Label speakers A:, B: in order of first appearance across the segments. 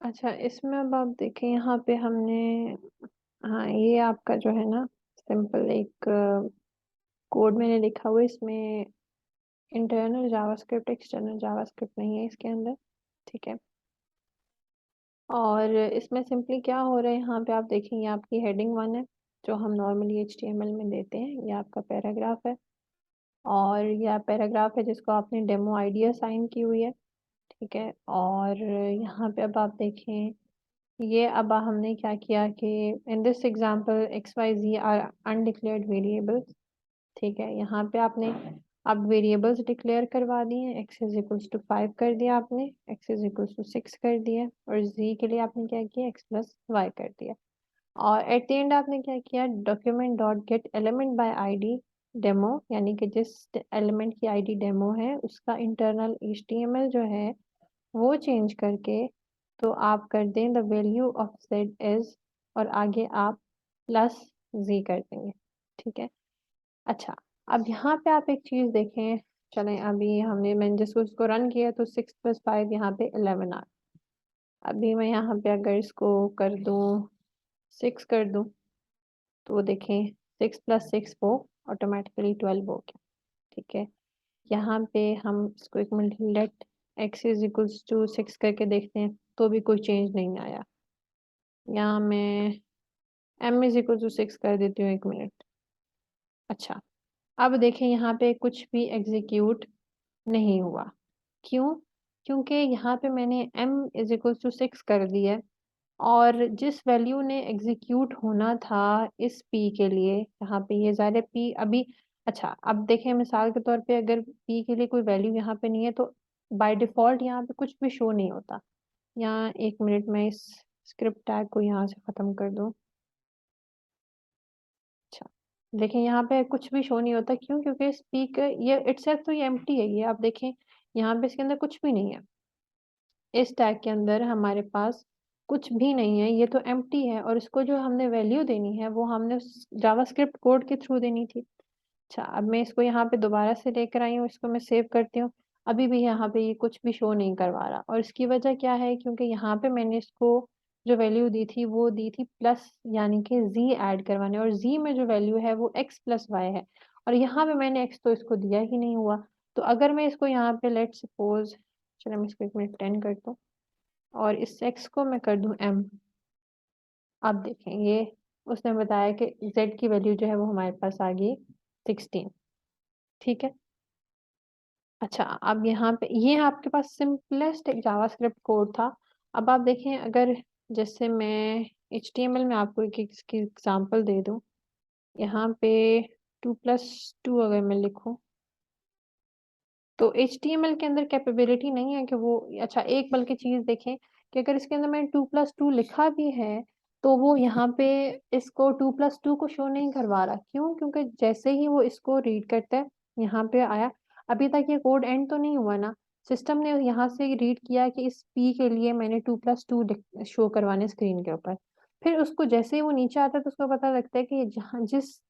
A: अच्छा, इसमें अब आप देखें यहाँ पे हमने, हाँ ये आपका जो है ना सिंपल एक कोड मैंने लिखा हुआ है, इसमें इंटरनल जावास्क्रिप्ट एक्सटर्नल जावास्क्रिप्ट नहीं है इसके अंदर, ठीक है। और इसमें सिंपली क्या हो रहा है, यहाँ पे आप देखेंगे आपकी हेडिंग 1 है जो हम नॉर्मली एचटीएमएल में देते हैं, ये आपका पैराग्राफ है। और यह पैराग्राफ है जिसको आपने डेमो आईडी असाइन की हुई है, ठीक है। और यहाँ पे अब आप देखें, ये अब हमने क्या किया कि in this example X Y Z R undeclared variables, ठीक है। यहाँ पे आपने अब वेरिएबल्स डिक्लेयर करवा दिए हैं, एक्स इज इक्वल्स टू 5 कर दिया आपने, एक्स इज इक्वल्स टू 6 कर दिया, और जी के लिए आपने क्या किया, एक्स प्लस वाई कर दिया। और एट द एंड आपने क्या किया, document dot gate element by ID demo, यानी कि जिस एलिमेंट की आईडी डेमो है उसका इंटरनल एचटीएमएल जो है वो चेंज करके तो आप कर दें the value of Z is, और आगे आप प्लस जी कर देंगे, ठीक है। अच्छा, अब यहाँ पे आप एक चीज देखें, चलें अभी मैंने जिसको उसको रन किया तो 6 + 5 यहाँ पे 11 आ, अभी मैं यहाँ पे अगर इसको कर दूं 6 कर दूं तो वो देखें 6 + 6 वो ऑटोमेटिकली 12 हो गया, ठीक है। यहाँ पे हम इसको एक minute let X is equals to 6 करके देखते हैं तो भी कोई चेंज नहीं आया। यहाँ मैं m इज इक्वल टू 6 कर देती हूँ, एक मिनट। अच्छा, अब देखें यहाँ पे कुछ भी एग्जीक्यूट नहीं हुआ, क्यों? क्योंकि यहाँ पे मैंने m इज इक्वल टू 6 कर दिया है, और जिस वैल्यू ने एग्जीक्यूट होना था इस p के लिए, यहाँ पे ये ज़ाहिर है p अभी, अच्छा अब देखें मिसाल के तौर पे अगर p के लिए कोई वैल्यू यहाँ पे नहीं है तो बाय डिफॉल्ट यहाँ पे कुछ भी शो नहीं होता। यहाँ एक मिनट मैं इस स्क्रिप्ट टैग को यहाँ से ख़त्म कर दूँ। अच्छा, देखें यहाँ पे कुछ भी शो नहीं होता, क्यों? क्योंकि स्पीक ये इटसेल्फ तो ये एम्प्टी है, ये आप देखें यहाँ पे इसके अंदर कुछ भी नहीं है, इस टैग के अंदर हमारे पास कुछ भी नहीं है, ये तो एम्प्टी है। और इसको जो हमने वैल्यू देनी है वो हमने जावास्क्रिप्ट कोड के थ्रू देनी थी। अच्छा, अब मैं इसको यहाँ पे दोबारा से लेकर आई हूँ, इसको मैं सेव करती हूँ, अभी भी यहाँ पे ये कुछ भी शो नहीं करवा रहा, और इसकी वजह क्या है, क्योंकि यहाँ पे मैंने इसको जो वैल्यू दी थी वो दी थी प्लस, यानी कि z ऐड करवाने, और z में जो वैल्यू है वो x + y है, और यहाँ पे मैंने x तो इसको दिया ही नहीं हुआ। तो अगर मैं इसको यहाँ पे लेट सपोज, चलो मैं इसको 1 मिनट 10 कर दूँ, और इस x को मैं कर दूँ m, आप देखें ये उसने बताया कि z की वैल्यू जो है वो हमारे पास आ गई 16, ठीक है। अच्छा, अब यहाँ पे ये आपके पास सिंपलेस्ट एक जावास्क्रिप्ट कोड था। अब आप देखें, अगर जैसे मैं एचटीएमएल में आपको एक इसकी एग्जांपल दे दूं, यहाँ पे 2 + 2 अगर मैं लिखूं तो एचटीएमएल के अंदर कैपेबिलिटी नहीं है कि वो, अच्छा एक बल्कि चीज देखें कि अगर इसके अंदर मैंने 2 + 2 लिखा भी है तो वो यहाँ पे इसको 2 + 2 को शो नहीं करवा रहा, क्यों? क्योंकि जैसे ही वो इसको रीड करता है, यहाँ पे आया, अभी तक ये कोड एंड तो नहीं हुआ ना, सिस्टम ने यहाँ से रीड किया कि इस पी के लिए मैंने 2 + 2 शो करवाने स्क्रीन के ऊपर, फिर उसको जैसे ही वो नीचे आता है तो उसको पता लगता है कि जहाँ जिस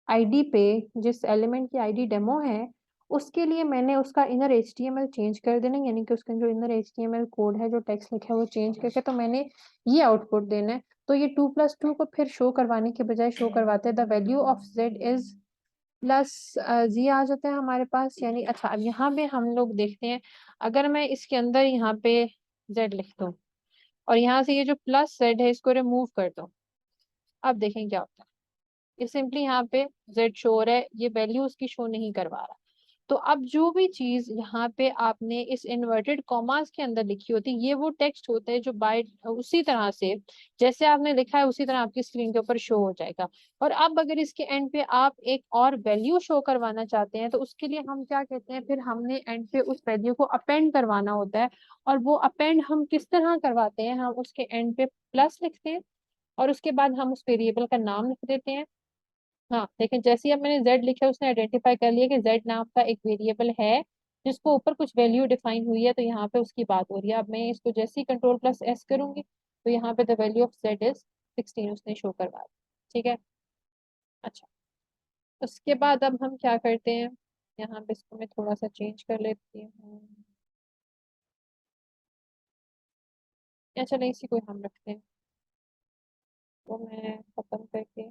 A: आईडी पे, जिस एलिमेंट की आईडी डेमो है उसके लिए मैंने उसका इनर एचटीएमएल चेंज कर देना, यानी कि उसका जो इनर एचटीएमएल कोड है, जो टेक्स्ट लिखा है वो चेंज करके तो मैंने ये आउटपुट देना है। तो ये 2 + 2 को फिर शो करवाने के बजाय शो करवाते हैं the value of Z is plus G आ जाता है हमारे पास, यानी अच्छा अब यहाँ पे हम लोग देखते हैं, अगर मैं इसके अंदर यहाँ पे जेड लिख दूँ और यहाँ से ये जो प्लस जेड है इसको रिमूव कर दूँ, अब देखें क्या होता है। ये सिंपली यहाँ पे z शो हो रहा है, ये वैल्यू उसकी शो नहीं करवा रहा। तो अब जो भी चीज यहाँ पे आपने इस इन्वर्टेड कॉमास के अंदर लिखी होती है, ये वो टेक्स्ट होता है जो बाय उसी तरह से जैसे आपने लिखा है उसी तरह आपकी स्क्रीन के ऊपर शो हो जाएगा। और अब अगर इसके एंड पे आप एक और वैल्यू शो करवाना चाहते हैं तो उसके लिए हम क्या कहते हैं, फिर हमने एंड पे उस वैल्यू को अपेंड करवाना होता है। और वो अपेंड हम किस तरह करवाते हैं, हम उसके एंड पे प्लस लिखते हैं और उसके बाद हम उस वेरिएबल का नाम लिख देते हैं। हाँ लेकिन जैसे ही अब मैंने z लिखा है उसने आइडेंटिफाई कर लिया कि z नाम का एक वेरिएबल है जिसको ऊपर कुछ वैल्यू डिफाइन हुई है, तो यहाँ पे उसकी बात हो रही है। अब मैं इसको जैसे ही कंट्रोल+s करूंगी तो यहाँ पे the value of z is 16 उसने शो करवा दिया, ठीक है। अच्छा, उसके बाद अब हम क्या करते हैं, यहाँ पे इसको मैं थोड़ा सा चेंज कर लेती हूँ। या चले इसी को हम रखते हैं। तो मैं खत्म करके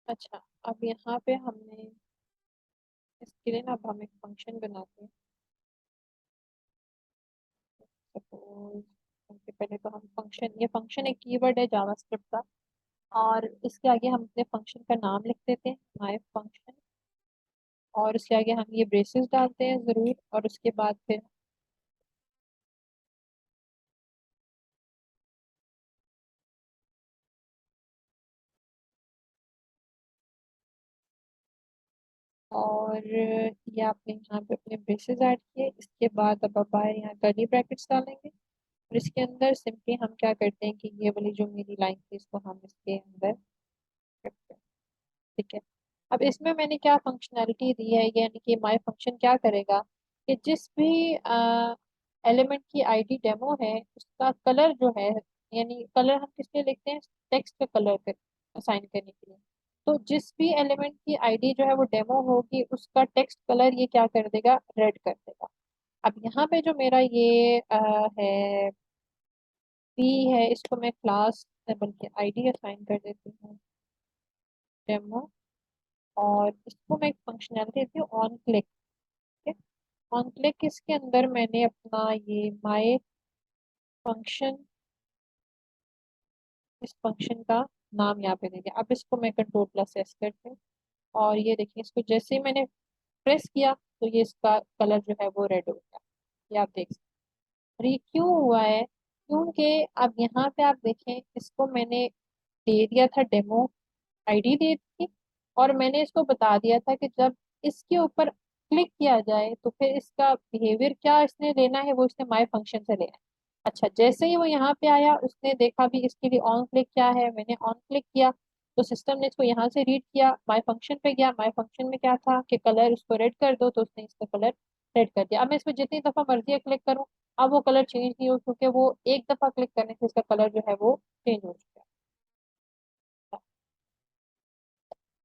A: अच्छा, अब यहाँ पे हमने इसके लिए ना अब हम एक फंक्शन बनाते हैं। सपोज सबसे पहले तो हम फंक्शन, ये फंक्शन एक कीवर्ड है जावास्क्रिप्ट का, और इसके आगे हम अपने फंक्शन का नाम लिख देते हैं, माय फंक्शन। और उसके आगे हम ये ब्रेसेस डालते हैं जरूर, और उसके बाद फिर और ये आपने यहाँ पे अपने ब्रेसेस ऐड किए। इसके बाद अब आप बाहर यहाँ कर्ली ब्रैकेट्स डालेंगे, और इसके अंदर सिंपली हम क्या करते हैं कि ये वाली जो मेरी लाइन थी इसको हम इसके अंदर रखते हैं। ठीक है। अब इसमें मैंने क्या फंक्शनैलिटी दी है, यानी कि माय फंक्शन क्या करेगा कि जिस भी एलिमेंट की आईडी डेमो है उसका कलर जो है, यानी कलर हम किस लिए लिखते हैं, टेक्स्ट का कलर कर असाइन करने के लिए। तो जिस भी एलिमेंट की आईडी जो है वो डेमो होगी उसका टेक्स्ट कलर ये क्या कर देगा, रेड कर देगा। अब यहाँ पे जो मेरा ये है पी है, इसको मैं क्लास बल्कि आईडी असाइन कर देती हूँ, डेमो। और इसको मैं एक फंक्शनैलिटी देती हूँ ऑन क्लिक। ठीक है। ऑन क्लिक इसके अंदर मैंने अपना ये माय फंक्शन, इस फंक्शन का नाम यहाँ पे दे दिया। अब इसको मैं कंट्रोल प्लस एस करती हूँ, और ये देखिए इसको जैसे ही मैंने प्रेस किया तो ये इसका कलर जो है वो रेड हो गया। ये आप देख सकते हैं। और ये क्यों हुआ है, क्योंकि अब यहाँ पे आप देखें इसको मैंने दे दिया था डेमो, आईडी दी थी, और मैंने इसको बता दिया था कि जब इसके ऊपर क्लिक किया जाए तो फिर इसका बिहेवियर क्या इसने लेना है, वो इसने माय फंक्शन से लेना है। अच्छा, जैसे ही वो यहाँ पे आया उसने देखा भी इसके लिए ऑन क्लिक क्या है, मैंने ऑन क्लिक किया तो सिस्टम ने इसको यहाँ से रीड किया, माय फंक्शन पे गया, माय फंक्शन में क्या था कि कलर उसको रेड कर दो, तो उसने इसका कलर रेड कर दिया। अब मैं इसमें जितनी दफा मर्जी क्लिक करूँ, अब वो कलर चेंज नहीं हो, क्योंकि वो एक दफा क्लिक करने से इसका कलर जो है वो चेंज हो चुका है।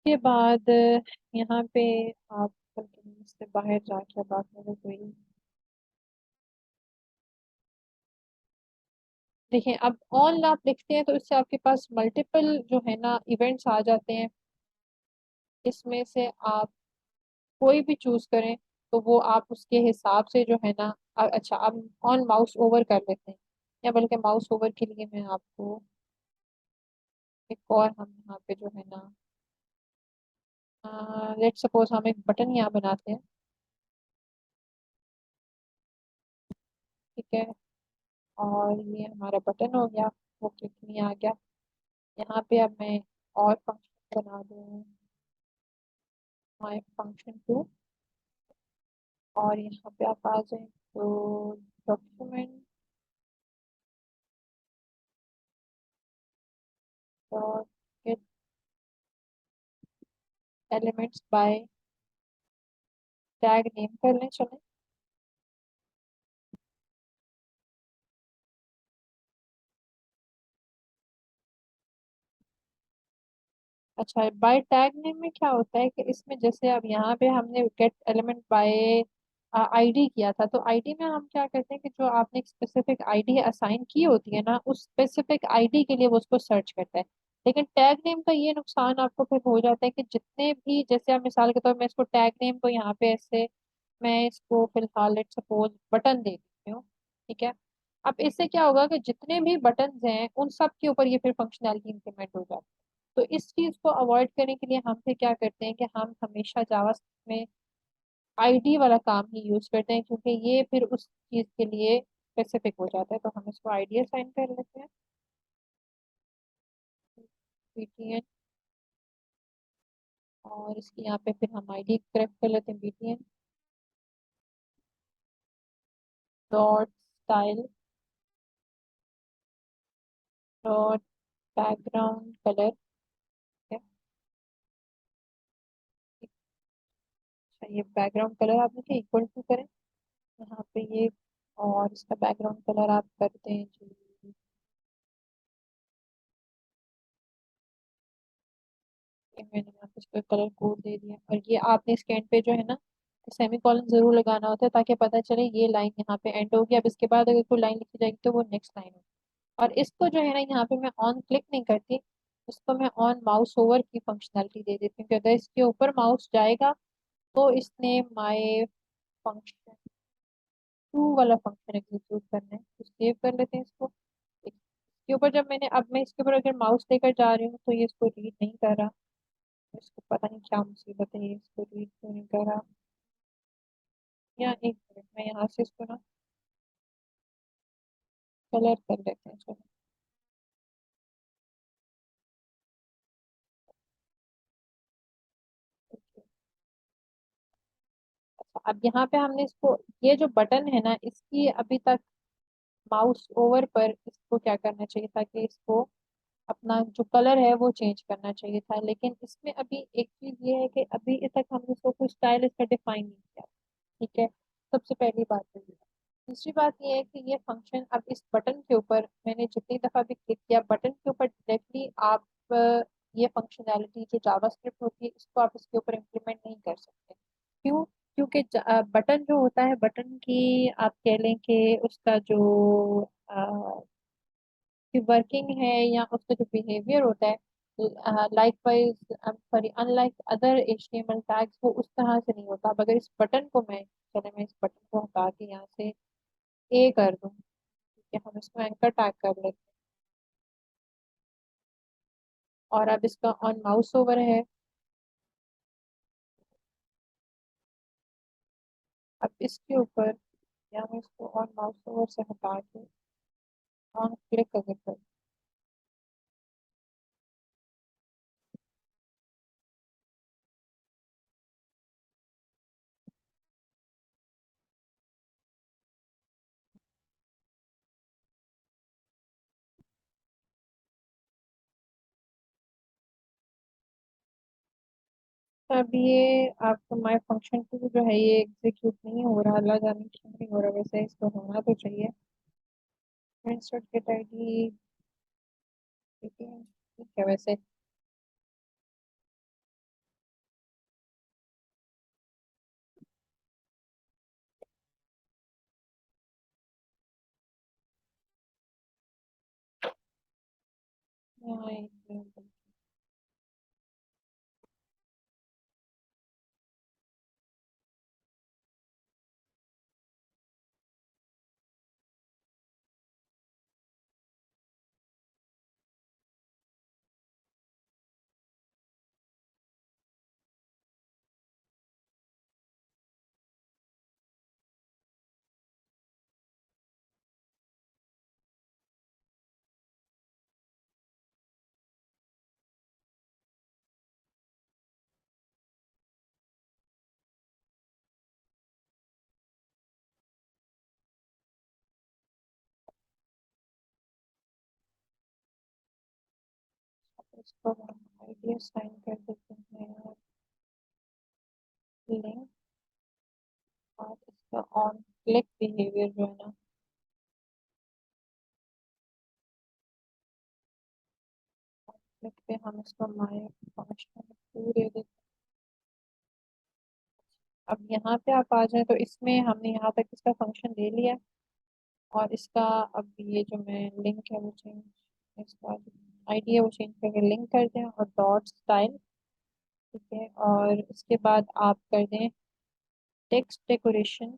A: के बाद यहाँ पे आप इससे बाहर जाके बात में कोई, देखिए अब ऑन आप लिखते हैं तो इससे आपके पास मल्टीपल जो है ना इवेंट्स आ जाते हैं। इसमें से आप कोई भी चूज करें तो वो आप उसके हिसाब से जो है ना अच्छा, अब ऑन माउस ओवर कर लेते हैं, या बल्कि माउस ओवर के लिए मैं आपको एक और, हम यहाँ पे जो है ना लेट सपोज हम एक बटन यहाँ बनाते हैं। ठीक है। और ये हमारा बटन हो गया, वो क्लिक नहीं आ गया। यहाँ पे अब मैं और फंक्शन बना दूँ, माय फंक्शन टू। और यहाँ पे आप आ जाए तो document dot gate elements bye tag name कर लें चले। अच्छा, बाय टैग नेम में क्या होता है कि इसमें जैसे अब यहाँ पे हमने गेट एलिमेंट बाय आईडी किया था, तो आईडी में हम क्या करते हैं कि जो आपने एक स्पेसिफिक आईडी असाइन की होती है ना, उस स्पेसिफिक आईडी के लिए वो उसको सर्च करता है। लेकिन टैग नेम का ये नुकसान आपको फिर हो जाता है कि जितने भी, जैसे आप मिसाल के तौर पर मैं इसको टैग नेम को यहाँ पे ऐसे, मैं इसको फिलहाल लेट सपोज बटन दे देती हूँ। ठीक है। अब इससे क्या होगा कि जितने भी बटन हैं उन सब के ऊपर ये फिर फंक्शनैलिटी इंप्लीमेंट हो जाती है। तो इस चीज को अवॉइड करने के लिए हम फिर क्या करते हैं कि हम हमेशा जावा में आईडी वाला काम ही यूज करते हैं, क्योंकि ये फिर उस चीज के लिए स्पेसिफिक हो जाता है। तो हम इसको आईडी असाइन कर लेते हैं, बीटीएन। और इसकी यहाँ पे फिर हम आईडी करेक्ट कर लेते हैं, BTN dot style dot background colour. अच्छा, ये बैकग्राउंड कलर आप देखिए इक्वल टू करें यहाँ पे ये, और इसका बैकग्राउंड कलर आप करते हैं जी, ये मैंने यहाँ पे इसका कलर कोड दे दिया। और ये आपने इसके एंड पे जो है ना, सेमी कॉलन जरूर लगाना होता है, ताकि पता चले ये लाइन यहाँ पे एंड होगी। अब इसके बाद अगर कोई लाइन लिखी जाएगी तो वो नेक्स्ट लाइन होगी। और इसको जो है ना, यहाँ पे मैं ऑन क्लिक नहीं करती, इसको मैं ऑन माउस ओवर की फंक्शनैलिटी दे देती हूँ कि अगर इसके ऊपर माउस जाएगा तो इसने माय फंक्शन टू वाला फंक्शन एग्जीक्यूट करना है। तो सेव कर लेते हैं इसको। इसके ऊपर जब मैंने, अब मैं इसके ऊपर अगर माउस लेकर जा रही हूँ तो ये इसको रीड नहीं कर रहा। इसको पता नहीं क्या मुसीबत है, ये इसको रीड क्यों नहीं कर रहा। या एक मिनट, मैं यहाँ से इसको ना कलर कर लेते हैं, चलो। अच्छा, अब यहाँ पे हमने इसको, ये जो बटन है ना, इसकी अभी तक माउस ओवर पर इसको क्या करना चाहिए था कि इसको अपना जो कलर है वो चेंज करना चाहिए था। लेकिन इसमें अभी एक चीज ये है कि अभी तक हमने इसको कोई स्टाइल इसका डिफाइन नहीं किया। ठीक है, सबसे पहली बात तो ये है। दूसरी बात ये है कि ये फंक्शन अब इस बटन के ऊपर मैंने जितनी दफा भी क्लिक किया, बटन के ऊपर डायरेक्टली आप ये फंक्शनैलिटी जो जावास्क्रिप्ट होती है इसको आप इसके ऊपर इम्प्लीमेंट नहीं कर सकते। क्यों? क्योंकि बटन जो होता है, बटन की आप कह लें कि उसका जो वर्किंग है या उसका जो बिहेवियर होता है, likewise sorry unlike other HTML tags, वो उस तरह से नहीं होता। अब अगर इस बटन को मैं इस बटन को हटा के यहाँ से ए कर दूँ, ठीक है, हम इसको एंकर टैग कर लेते हैं। और अब इसका ऑन माउस ओवर है। अब इसके ऊपर, या मैं इसको ऑन माउस ओवर से हटा के ऑन क्लिक अगर कर, अब ये आपका माय फंक्शन टू जो है ये एग्जीक्यूट नहीं हो रहा, अल्लाह जाने क्यों नहीं हो रहा। वैसे इसको होना तो चाहिए। इंसर्ट गेट आईडी, ठीक है वैसे। यहाँ एक मिनट। इसको हम आईडी साइन कर देते हैं, लिंक। और इसका ऑन क्लिक बिहेवियर जो है ना, क्लिक पे हम इसको माय फंक्शन पूरे देते। अब यहाँ पे आप आ जाए तो इसमें हमने यहाँ तक इसका फंक्शन ले लिया। और इसका अब ये जो मैं लिंक है वो चेंज, इसका आईडी है वो चेंज करके लिंक कर दें, और डॉट स्टाइल। ठीक है, और इसके बाद आप कर दें टेक्स्ट डेकोरेशन।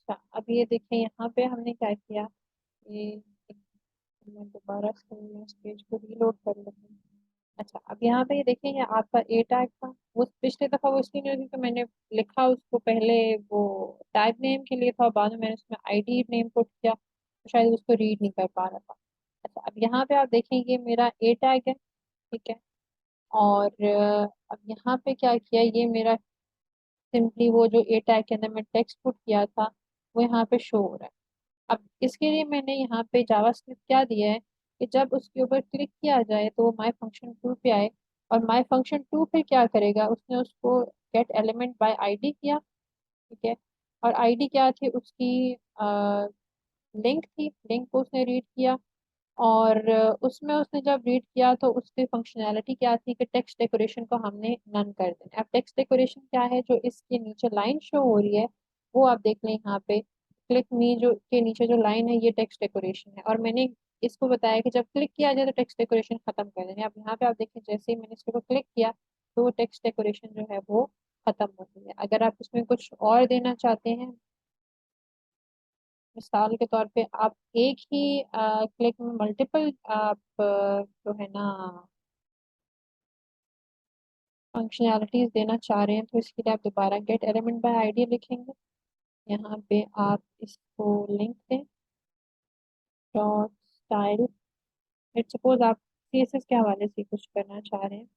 A: अच्छा, अब ये देखिए यहाँ पे हमने क्या किया। ये मैं दोबारा से इस पेज को रीलोड कर लेती हूँ। अच्छा, अब यहाँ पे ये देखिए, ये आपका ए टैग था। वो पिछले दफा वो इसलिए नहीं हुई क्योंकि मैंने लिखा उसको पहले वो टैग नेम के लिए था, बाद में मैंने उसमें आईडी नेम पुट किया, तो शायद उसको रीड नहीं कर पा रहा था। अच्छा, अब यहाँ पे आप देखें, ये मेरा ए टैग है, ठीक है। और अब यहाँ पे क्या किया, ये मेरा सिंपली वो जो ए टैग के अंदर मैं टेक्स्ट पुट किया था वो यहाँ पे शो हो रहा है। अब इसके लिए मैंने यहाँ पे जावास्क्रिप्ट क्या दिया है कि जब उसके ऊपर क्लिक किया जाए तो वो माई फंक्शन टू पे आए, और माई फंक्शन टू पे क्या करेगा, उसने उसको गेट एलिमेंट बाय आईडी किया, ठीक है। और आईडी क्या थी उसकी, लिंक थी, लिंक को उसने रीड किया। और उसमें उसने जब रीड किया तो उसकी फंक्शनैलिटी क्या थी कि टेक्स्ट डेकोरेशन को हमने नन कर देना। अब टेक्स्ट डेकोरेशन क्या है, जो इसके नीचे लाइन शो हो रही है वो आप देख लें यहाँ पे, क्लिक मी जो के नीचे जो लाइन है ये टेक्स्ट डेकोरेशन है, और मैंने इसको बताया कि जब क्लिक किया जाए तो टेक्स्ट डेकोरेशन खत्म कर देना। अब यहाँ पे आप देखें, जैसे ही मैंने इसके ऊपर क्लिक किया तो वो टेक्स्ट डेकोरेशन जो है वो खत्म हो गई है। अगर आप इसमें कुछ और देना चाहते हैं, मिसाल के तौर पे आप एक ही क्लिक में मल्टीपल आप जो है ना फंक्शनैलिटीज देना चाह रहे हैं, तो इसके लिए आप दोबारा गेट एलिमेंट बाय आईडी लिखेंगे। यहाँ पे आप इसको लिंक दें, डॉट स्टाइल। लेट्स सपोज आप सीएसएस के हवाले से कुछ करना चाह रहे हैं,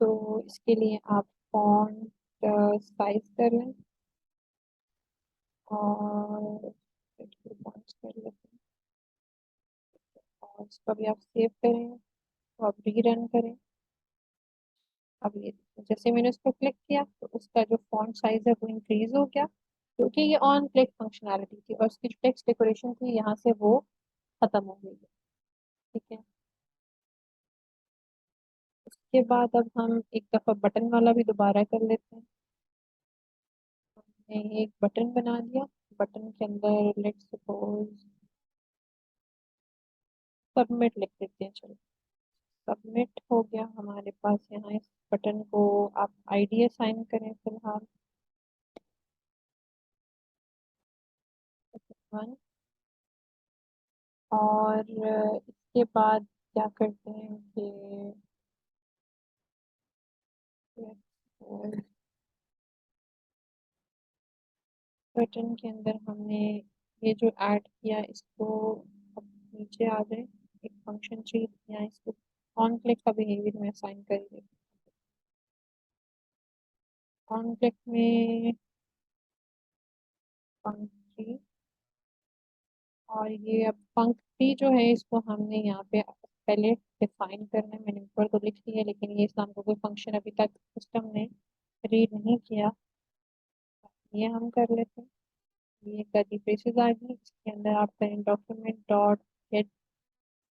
A: तो इसके लिए आप फॉन्ट साइज कर लें, और फॉन्ट कर लेते हैं, और इसको भी आप सेव करें, तो आप रीरन करें। अब ये जैसे मैंने उस पर क्लिक किया तो उसका जो फॉन्ट साइज है वो इंक्रीज हो गया, क्योंकि ये ऑन क्लिक फंक्शनैलिटी थी, और उसकी जो टेक्स्ट डेकोरेशन थी यहाँ से वो खत्म हो गई है, ठीक है। उसके बाद अब हम एक दफा बटन वाला भी दोबारा कर लेते हैं। हमने एक बटन बना दिया, बटन के अंदर लेट्स सपोज सबमिट लिख देते हैं, चलो। सबमिट हो गया हमारे पास। यहाँ इस बटन को आप आईडी असाइन करें फिलहाल, वन। और इसके बाद क्या करते हैं कि बटन के अंदर हमने ये जो ऐड किया इसको अब नीचे आ जाए, एक फंक्शन चाहिए यहाँ, इसको ऑन क्लिक का बिहेवियर में असाइन करिए। ऑन क्लिक में पंक्ति, और ये अब पंक्ति जो है इसको हमने यहाँ पे पहले डिफाइन करना है। मैंने ऊपर तो लिख लिया है, लेकिन ये इसका हमको कोई फंक्शन अभी तक सिस्टम ने रीड नहीं किया, ये हम कर लेते हैं। ये कर्ली ब्रेसेस आ गई, इसके अंदर आप करें document dot gate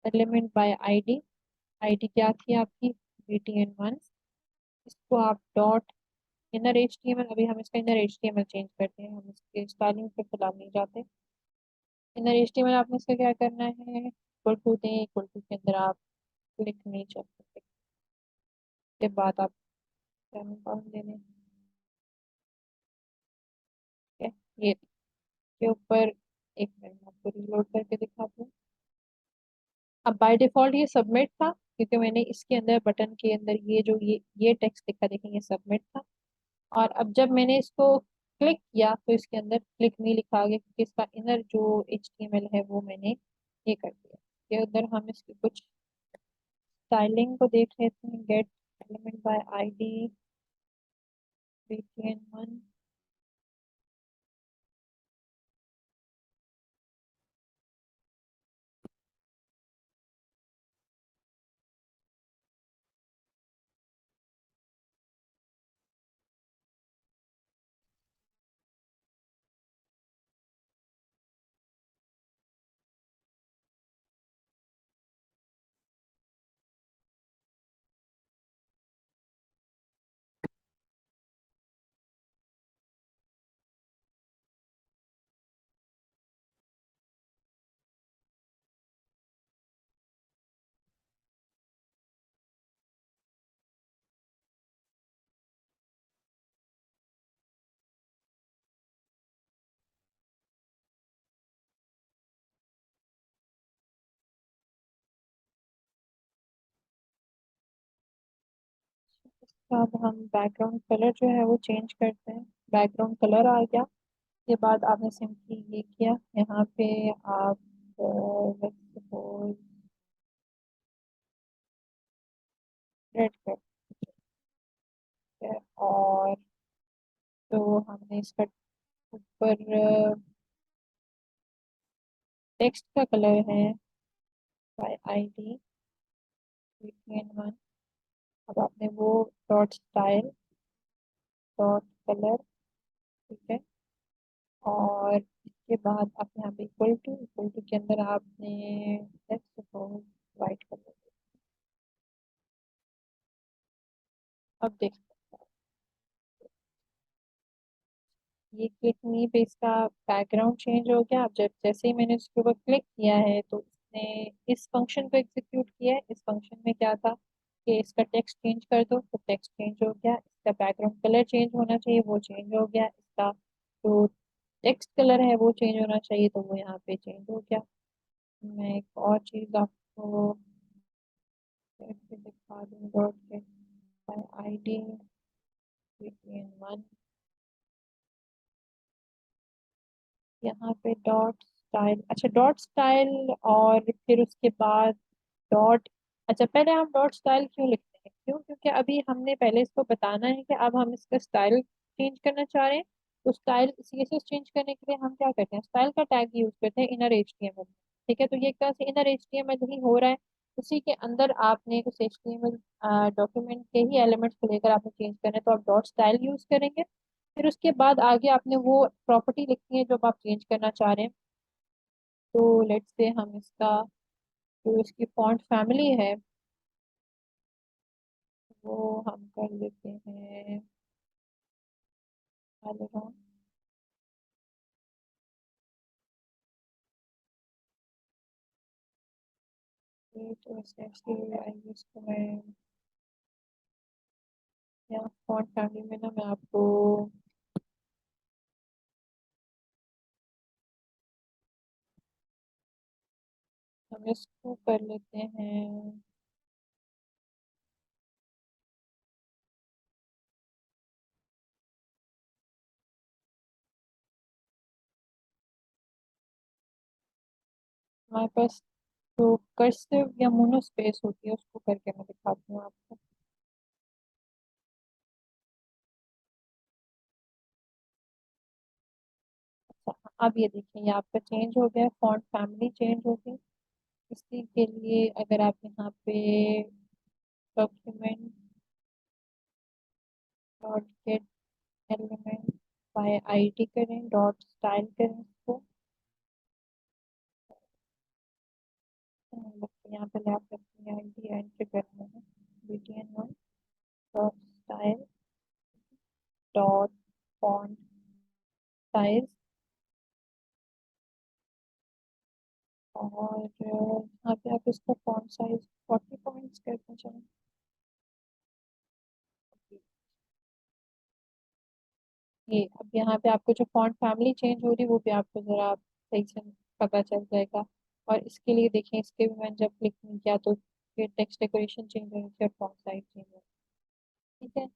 A: element by ID. ID क्या थी आपकी, btn1। इसको आप डॉट इनर एचटीएमएल, अभी हम इसका इनर एचटीएमएल चेंज करते हैं, हम इसके स्टाइलिंग पे फिलहाल नहीं जाते। इनर एचटीएमएल आपने इसका क्या करना है, इक्वल टू दें, इक्वल टू के अंदर आप क्लिक नहीं कर सकते, के बाद आप सेमीकोलन दे दें, ठीक है। ये के ऊपर एक मिनट मैं आपको रीलोड करके दिखाती हूँ। अब बाय डिफॉल्ट ये सबमिट था, क्योंकि मैंने इसके अंदर बटन के अंदर ये जो ये टेक्स्ट लिखा, देखेंगे सबमिट था। और अब जब मैंने इसको क्लिक किया तो इसके अंदर क्लिक नहीं लिखा आ गया, क्योंकि इसका इनर जो एचटीएमएल है वो मैंने ये कर दिया। के उधर हम इसकी कुछ स्टाइलिंग को देख लेते हैं, gate element by ID btn1। तो अब हम बैकग्राउंड कलर जो है वो चेंज करते हैं। बैकग्राउंड कलर आ गया। उसके बाद आपने सिंपली ये किया, यहाँ पे आप लेट्स सपोज रेड करते हैं। और तो हमने इसका ऊपर टेक्स्ट का कलर है बाय आईडी VPN1। अब आपने वो डॉट स्टाइल डॉट कलर, ठीक है। और इसके बाद आप यहाँ पे इक्वल टू के अंदर आपने लेट्स सपोज वाइट कलर। अब देख, ये क्लिक मी पे इसका बैकग्राउंड चेंज हो गया। अब जब जैसे ही मैंने उसके ऊपर क्लिक किया है तो इसने इस फंक्शन को एग्जीक्यूट किया है। इस फंक्शन में क्या था कि इसका टेक्स्ट चेंज कर दो, तो टेक्स्ट चेंज हो गया। इसका बैकग्राउंड कलर चेंज होना चाहिए, वो चेंज हो गया। इसका जो टेक्स्ट कलर है वो चेंज होना चाहिए, तो वो यहाँ पे चेंज हो गया। मैं एक और चीज़ आपको ऐसे दिखा दूँ, डॉट गेट आईडी VPN1। यहाँ पे डॉट स्टाइल, अच्छा डॉट स्टाइल और फिर उसके बाद डॉट, अच्छा पहले हम डॉट स्टाइल क्यों लिखते हैं, क्यों, क्योंकि अभी हमने पहले इसको बताना है कि अब हम इसका स्टाइल चेंज करना चाह रहे हैं। तो स्टाइल CSS चेंज करने के लिए हम क्या करते हैं, स्टाइल का टैग यूज करते हैं इनर HTML। ठीक है, तो ये एक तरह से इनर HTML ही हो रहा है। उसी के अंदर आपने उस HTML डॉक्यूमेंट के ही एलिमेंट्स को लेकर आपने चेंज करना है, तो आप डॉट स्टाइल यूज करेंगे। फिर उसके बाद आगे आपने वो प्रॉपर्टी लिखनी है जो आप चेंज करना चाह रहे हैं। तो लेट्स से हम इसका जो इसकी फॉन्ट फैमिली है वो हम कर लेते हैं Alera। ये तो ऐसे आएगी, इसको मैं यहाँ फॉन्ट फैमिली में ना मैं आपको हम इसको कर लेते हैं, हमारे पास जो कर्सिव या मोनो स्पेस होती है उसको करके मैं दिखाती हूँ आपको। अच्छा, अब ये देखिए ये आपका चेंज हो गया, फॉन्ट फैमिली चेंज हो गई। इसी के लिए अगर आप यहाँ पे document dot gate element by ID करें, डॉट स्टाइल करें इसको। बस यहाँ पे आप अपनी आईडी एंटर करना है, VPN1 dot style dot font size. और यहाँ पे आप इसका फॉन्ट साइज 40 पॉइंट्स करना चाहें। ये अब यहाँ पे आपको जो फॉन्ट फैमिली चेंज हो रही है वो भी आपको जरा आप सही से पता चल जाएगा। और इसके लिए देखें, इसके भी मैंने जब क्लिक नहीं किया तो फिर टेक्स्ट डेकोरेशन चेंज होनी थी और फॉन्ट साइज चेंज होनी। ठीक है,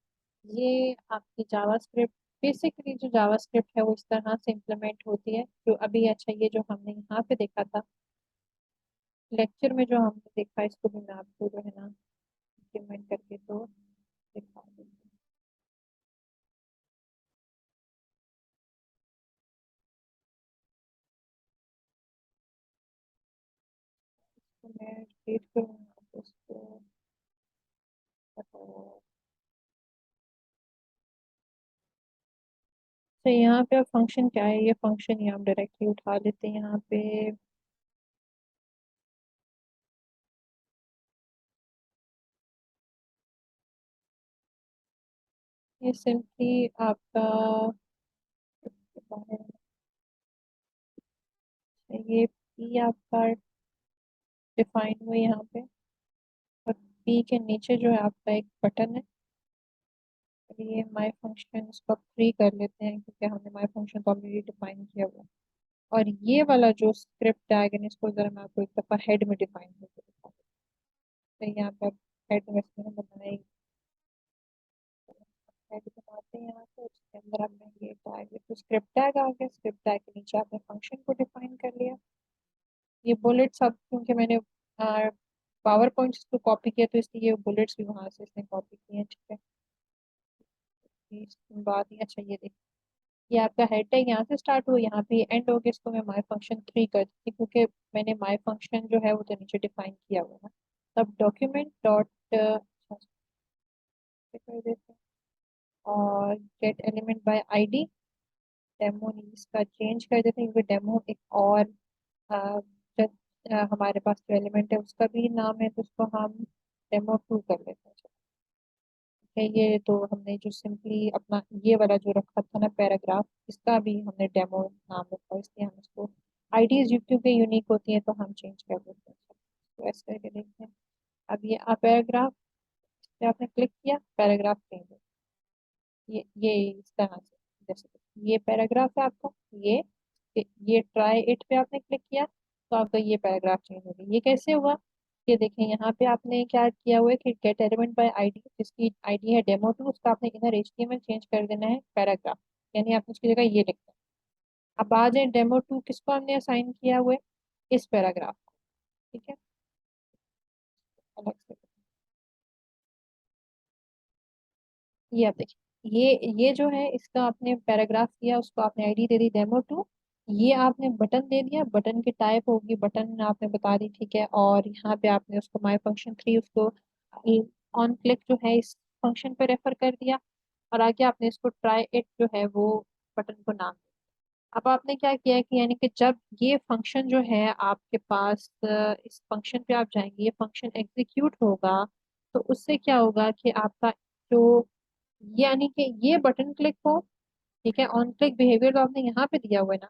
A: ये आपकी जावास्क्रिप्ट, बेसिकली जो जावास्क्रिप्ट है वो इस तरह से इम्प्लीमेंट होती है। जो अभी, अच्छा ये जो हमने यहाँ पे देखा था लेक्चर में, जो हमने देखा, इसको भी मैं आपको जो है ना इम्प्लीमेंट करके तो दिखा दूंगी। तो मैं रीड करूँगा तो उसको बताओ। तो यहाँ पे अब फंक्शन क्या है, ये फंक्शन ही हम डायरेक्टली उठा लेते हैं यहाँ पे। ये सिंपली आपका ये पी आपका डिफाइन हुआ यहाँ पे। और पी के नीचे जो है आपका एक बटन है, और ये माई फंक्शन, इसको फ्री कर लेते हैं क्योंकि हमने माई फंक्शन को ऑलरेडी डिफाइन किया हुआ है। और ये वाला जो स्क्रिप्ट टैग है इसको जरा मैं आपको एक दफा हेड में डिफाइन करके दिखा दूँ। तो यहाँ पे हेड में मैंने बनाया टैग बनाते हैं यहाँ पे, उसके अंदर हमने ये टैग तो स्क्रिप्ट टैग आ गया, स्क्रिप्ट टैग के नीचे आपने फंक्शन को डिफाइन कर लिया। ये बुलेट्स अब क्योंकि मैंने पावर पॉइंट्स को कॉपी किया तो इसलिए ये बुलेट्स भी वहां से इसने कॉपी किए हैं, ठीक है। इसके बाद ही अच्छा ये देखिए, ये आपका हेड टैग यहाँ से स्टार्ट हुआ, यहाँ पे एंड हो गया, इसको मैं माई फंक्शन 3 कर देती हूँ, क्योंकि मैंने माई फंक्शन जो है वो तो नीचे डिफाइन किया हुआ है। तब डॉक्यूमेंट डॉट कर देते हैं, और gate element by ID, demo इसका चेंज कर देते हैं, क्योंकि डेमो एक और अ, जब हमारे पास जो एलिमेंट है उसका भी नाम है, तो उसको हम डेमो 2 कर लेते हैं। है ये तो हमने जो सिंपली अपना ये वाला जो रखा था ना पैराग्राफ, इसका भी हमने डेमो नाम रखा, इसलिए हम इसको आईडीज क्योंकि यूनिक होती है तो हम चेंज कर देते हैं। तो ऐसे करके देखते हैं। अब ये पैराग्राफ पे आपने क्लिक किया, पैराग्राफ चेंज हो, ये इस तरह से, जैसे ये पैराग्राफ है आपका, ये ट्राई इट पे आपने क्लिक किया तो आपका ये पैराग्राफ चेंज हो गया। ये कैसे हुआ? ये देखें, यहाँ पे आपने क्या किया हुआ है कि गेट एलिमेंट बाय आईडी, जिसकी आईडी है डेमो 2, उसका आपने इधर एचटीएमएल चेंज कर देना है पैराग्राफ, यानी आपने उसकी जगह ये लिखना है। अब आ जाए डेमो 2 किसको हमने असाइन किया हुआ है? इस पैराग्राफ को, ठीक है। अलग से ये आप देखिए, ये जो है इसका आपने पैराग्राफ किया, उसको आपने आईडी दे दी डेमो 2, ये आपने बटन दे दिया, बटन की टाइप होगी बटन आपने बता दी, ठीक है। और यहाँ पे आपने उसको माई फंक्शन 3 उसको ऑन क्लिक जो है इस फंक्शन पे रेफर कर दिया, और आगे आपने इसको ट्राई इट जो है वो बटन को नाम दिया। अब आपने क्या किया है कि यानी कि जब ये फंक्शन जो है आपके पास इस फंक्शन पे आप जाएंगे, ये फंक्शन एग्जीक्यूट होगा, तो उससे क्या होगा कि आपका जो यानी कि ये बटन क्लिक हो, ठीक है, ऑन क्लिक बिहेवियर तो आपने यहाँ पे दिया हुआ है ना,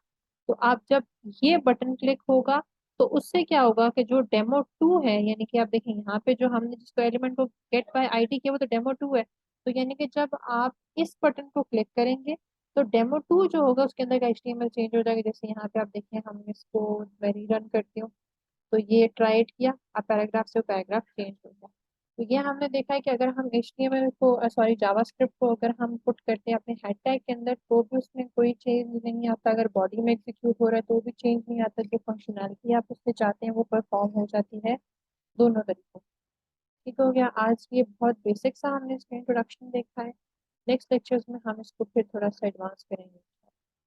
A: तो आप जब ये बटन क्लिक होगा तो उससे क्या होगा कि जो डेमो 2 है, यानी कि आप देखें यहाँ पे जो हमने जिसको एलिमेंट को गेट बाय आईडी किया वो तो डेमो 2 है, तो यानी कि जब आप इस बटन को क्लिक करेंगे तो डेमो 2 जो होगा उसके अंदर का एचटीएमएल चेंज हो जाएगा। जैसे यहाँ पे आप देखें, हम इसको मैं रीरन करती हूँ, तो ये ट्राई इट किया, अब पैराग्राफ से पैराग्राफ चेंज हो गया। तो ये हमने देखा है कि अगर हम HTML को सॉरी जावास्क्रिप्ट को अगर हम पुट करते हैं अपने हेड टैग के अंदर तो भी उसमें कोई चेंज नहीं आता, अगर बॉडी में एग्जीक्यूट हो रहा है तो भी चेंज नहीं आता, जो फंक्शनैलिटी आप उससे चाहते हैं वो परफॉर्म हो जाती है दोनों तरीकों। ठीक हो गया, आज ये बहुत बेसिक सा हमने इसका इंट्रोडक्शन देखा है। नेक्स्ट लेक्चर्स में हम इसको फिर थोड़ा सा एडवांस करेंगे।